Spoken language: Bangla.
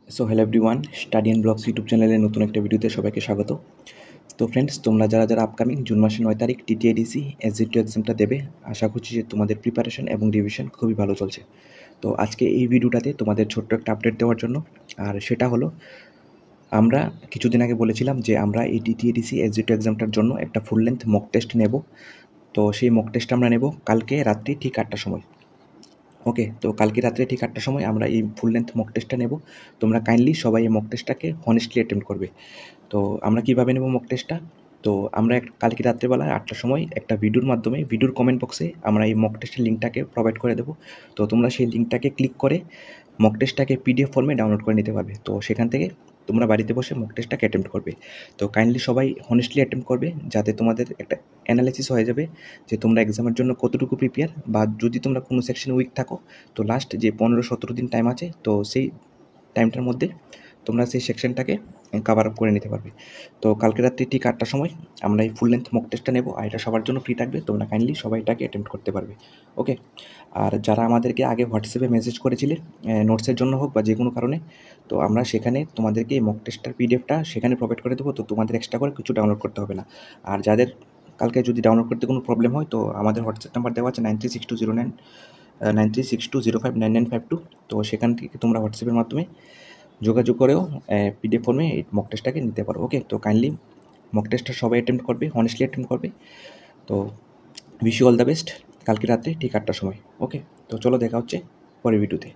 So hello everyone, study and blogs YouTube চ্যানেলের নতুন একটা ভিডিওতে সবাইকে স্বাগত। তো ফ্রেন্ডস, তোমরা যারা আপকামিং জুন মাসের 9 তারিখ টিটিআইডিসি SG2 এক্সামটা দেবে, আশা করছি যে তোমাদের প্রিপারেশন এবং রিভিশন খুবই ভালো চলছে। তো আজকে এই ভিডিওটাতে তোমাদের ছোট্ট একটা আপডেট দেওয়ার জন্য, আর সেটা হলো আমরা কিছুদিন আগে বলেছিলাম যে আমরা এই টিটিআইডিসি SG2 এক্সামটার জন্য একটা ফুল লেন্থ মক টেস্ট নেব। তো সেই মক টেস্টটা আমরা নেব কালকে রাত্রি ঠিক 8টার সময়। ওকে, তো কালকে রাত্রে ঠিক 8টার সময় আমরা এই ফুল লেন্থ মক টেস্টটা নেব। তোমরা কাইন্ডলি সবাই এই মক টেস্টটাকে হনেস্টলি অ্যাটেম্প্ট করবে। তো আমরা কীভাবে নেব মক টেস্টটা? তো আমরা কালকে রাত্রেবেলা 8টার সময় একটা ভিডিওর মাধ্যমে ভিডিওর কমেন্ট বক্সে আমরা এই মক টেস্টের লিঙ্কটাকে প্রোভাইড করে দেবো। তো তোমরা সেই লিঙ্কটাকে ক্লিক করে মক টেস্টটাকে PDF ফর্মে ডাউনলোড করে নিতে পারবে। তো সেখান থেকে তোমরা বাড়িতে বসে মক টেস্টটাকে অ্যাটেম্প্ট করবে। তো কাইন্ডলি সবাই হনেস্টলি অ্যাটেম্প্ট করবে, যাতে তোমাদের একটা অ্যানালাইসিস হয়ে যাবে যে তোমরা এক্সামের জন্য কতটুকু প্রিপেয়ার, বা যদি তোমরা কোনো সেকশনে উইক থাকো তো লাস্ট যে 15-17 দিন টাইম আছে, তো সেই টাইমটার মধ্যে তোমরা সেই সেকশনটাকে কভার আপ করে নিতে পারবে। তো কালকে রাত্রি ঠিক 8টার সময় আমরা এই ফুল লেন্থ মক টেস্টটা নেব, আর এটা সবার জন্য ফ্রি থাকবে। তোমরা কাইন্ডলি সবাই এটাকে অ্যাটেম্প্ট করতে পারবে। ওকে, আর যারা আমাদেরকে আগে হোয়াটসঅ্যাপে মেসেজ করেছিলে নোটসের জন্য হোক বা যে কোনো কারণে, তো আমরা সেখানে তোমাদেরকে এই মক টেস্টটার PDFটা সেখানে প্রোভাইড করে দেবো। তো তোমাদের এক্সট্রা করে কিছু ডাউনলোড করতে হবে না। আর যাদের কালকে যদি ডাউনলোড করতে কোনো প্রবলেম হয়, তো আমাদের হোয়াটসঅ্যাপ নাম্বার দেওয়া আছে 936209 9362059952। তো সেখান থেকে তোমরা হোয়াটসঅ্যাপের মাধ্যমে যোগাযোগ করেও PDF ফর্মে এই মক টেস্টটাকে নিতে পারো। ওকে, তো কাইন্ডলি মক টেস্টটা সবাই অ্যাটেম্প্ট করবে, হনেস্টলি অ্যাটেম্প্ট করবে। তো wish you all the best কালকে রাত্রে ঠিক 8টার সময়। ওকে, তো চলো দেখা হচ্ছে পরের ভিডিওতে।